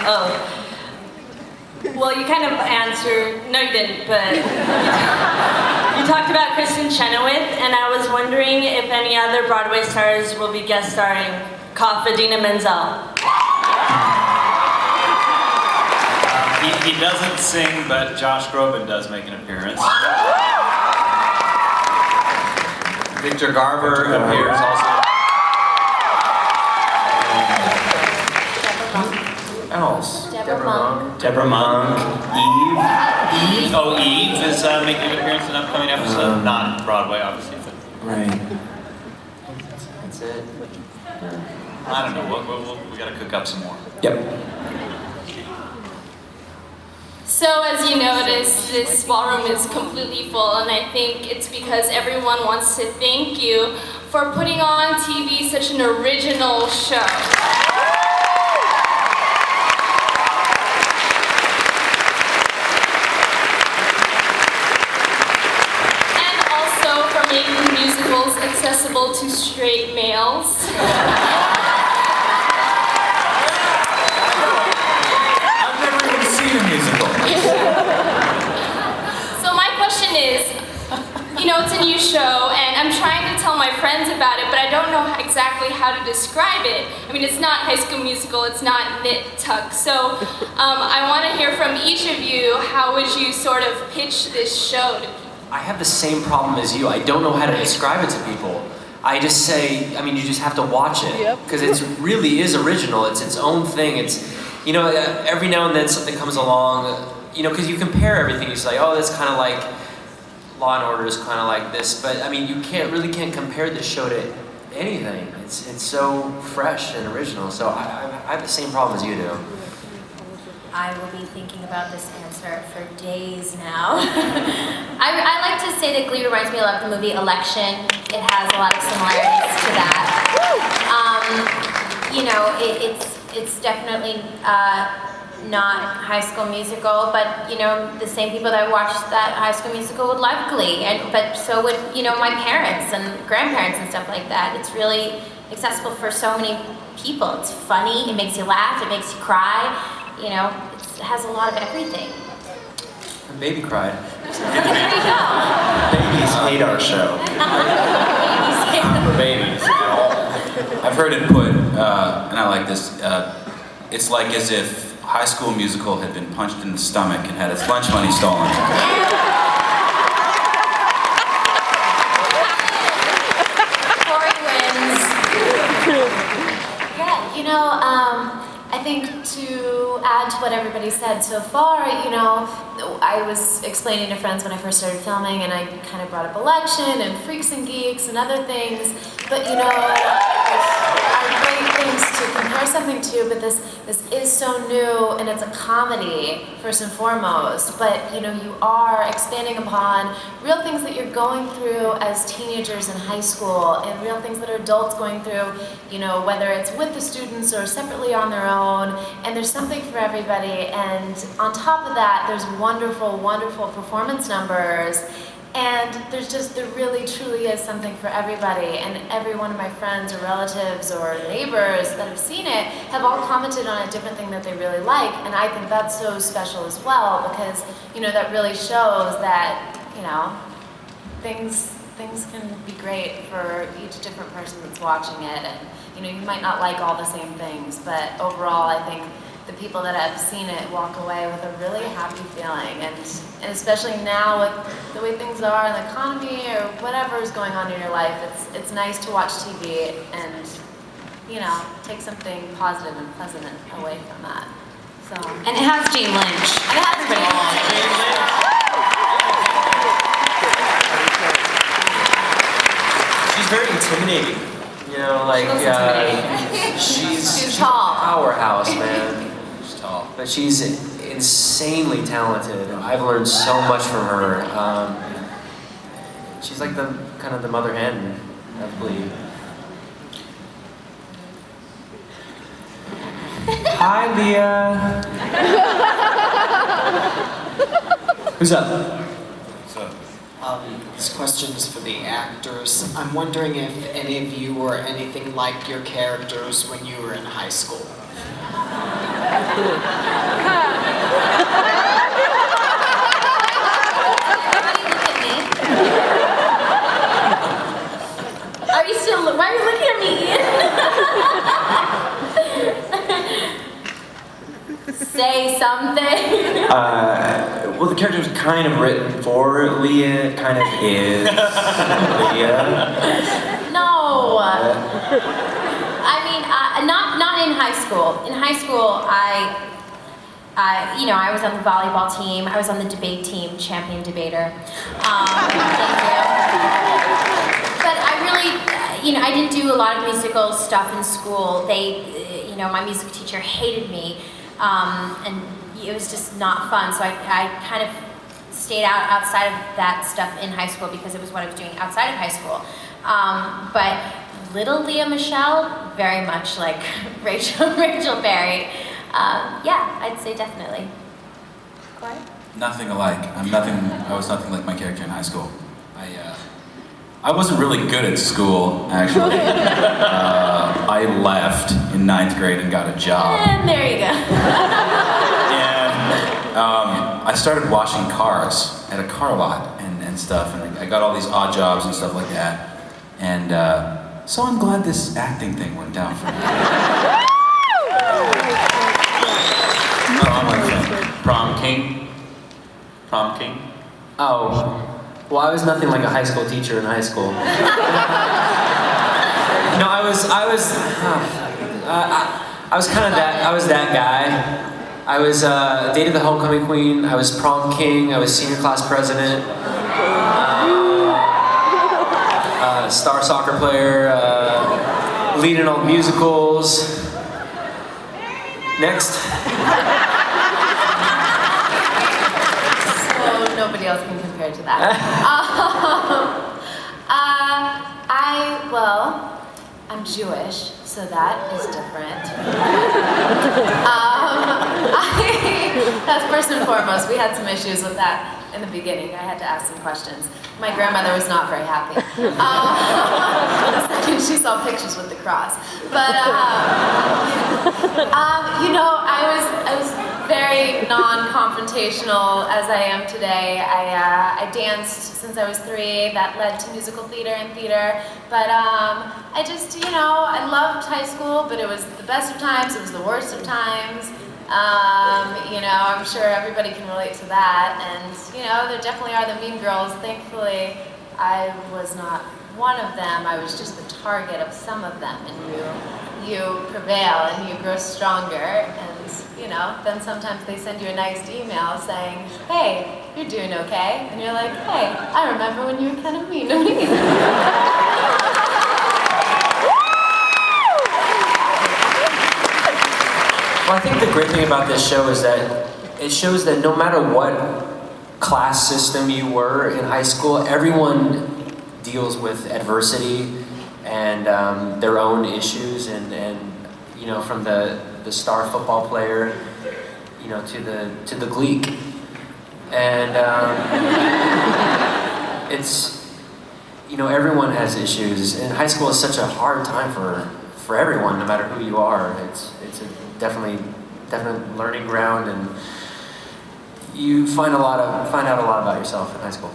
Oh. Well, you kind of answered, no you didn't, but you talked about Kristen Chenoweth, and I was wondering if any other Broadway stars will be guest starring Idina Menzel. He doesn't sing, but Josh Groban does make an appearance. Victor Garber appears also. Deborah Monk. Eve. Oh, Eve is making an appearance in an upcoming episode. Not Broadway, obviously. But Right. That's it. I don't know. We got to cook up some more. Yep. So as you notice, this ballroom is completely full, and I think it's because everyone wants to thank you for putting on TV such an original show. And also for making musicals accessible to straight males. So my question is, it's a new show, and I'm trying to tell my friends about it, but I don't know exactly how to describe it. I mean, it's not High School Musical, it's not Knit Tuck. So I want to hear from each of you, how would you sort of pitch this show to people? I have the same problem as you. I don't know how to describe it to people. I just say, you just have to watch it. Because it really is original. It's its own thing. It's, every now and then something comes along, because you compare everything. You say, oh, that's kind of like Law and Order is kind of like this. But, you can't compare this show to anything. It's so fresh and original. So I have the same problem as you do. I will be thinking about this answer for days now. I like to say that Glee reminds me a lot of the movie Election. It has a lot of similarities to that. It's definitely not High School Musical, but the same people that watched that High School Musical would love Glee, but so would my parents and grandparents and stuff like that. It's really accessible for so many people. It's funny, it makes you laugh, it makes you cry. It has a lot of everything. My baby cried. There you go. Babies hate our show. For babies. I've heard it put, and I like this, it's like as if High School Musical had been punched in the stomach and had its lunch money stolen. Cory wins. Yeah, I think to add to what everybody said so far, I was explaining to friends when I first started filming, and I kind of brought up Election and Freaks and Geeks and other things, but are great things to compare something to, but this is so new, and it's a comedy first and foremost, but you are expanding upon real things that you're going through as teenagers in high school, and real things that are adults going through, whether it's with the students or separately on their own, and there's something for everybody, and on top of that, there's wonderful, wonderful performance numbers. And there really truly is something for everybody, and every one of my friends or relatives or neighbors that have seen it have all commented on a different thing that they really like, and I think that's so special as well, because that really shows that things can be great for each different person that's watching it, and you might not like all the same things, but overall I think the people that have seen it walk away with a really happy feeling, and especially now with the way things are in the economy or whatever is going on in your life, it's nice to watch TV and take something positive and pleasant away from that. So, And it has Jane Lynch. and it has She's very intimidating. She's tall. a powerhouse, man. She's tall. But she's insanely talented. I've learned so much from her. She's like the kind of the mother hen of Glee. Hi, Leah. Who's up? This question is for the actors. I'm wondering if any of you were anything like your characters when you were in high school. Are you still? Why are you looking at me, Ian? Say something. Well, the character was kind of written for Leah, kind of is Leah. No. I mean, not in high school. In high school, I was on the volleyball team. I was on the debate team, champion debater. Thank you. But I really, I didn't do a lot of musical stuff in school. My music teacher hated me, and it was just not fun. So I kind of stayed outside of that stuff in high school because it was what I was doing outside of high school. But little Leah Michele, very much like Rachel Berry. Yeah, I'd say definitely. Cory? Nothing alike. I was nothing like my character in high school. I wasn't really good at school, actually. I left in 9th grade and got a job. And there you go. And I started washing cars at a car lot and stuff, and I got all these odd jobs and stuff like that. And so I'm glad this acting thing went down for me. Prom king? Prom king? Oh, well, I was nothing like a high school teacher in high school. No, I was kind of that. I was that guy. I was dated the homecoming queen. I was prom king. I was senior class president. Star soccer player. Leading all musicals. Next. So nobody else can compare to that. I'm Jewish, so that is different. That's first and foremost. We had some issues with that in the beginning. I had to ask some questions. My grandmother was not very happy. She saw pictures with the cross. But, I was very non-confrontational as I am today. I danced since I was 3. That led to musical theater and theater. But I just, I loved high school, but it was the best of times, it was the worst of times. I'm sure everybody can relate to that. And, there definitely are the mean girls. Thankfully, I was not one of them. I was just the target of some of them. And you prevail and you grow stronger. And, then sometimes they send you a nice email saying, hey, you're doing okay. And you're like, hey, I remember when you were kind of mean to me. Well, I think the great thing about this show is that it shows that no matter what class system you were in high school, everyone deals with adversity and their own issues, and from the star football player, to the Gleek, and it's everyone has issues, and high school is such a hard time for everyone, no matter who you are. It's a definite learning ground, and you find out a lot about yourself in high school.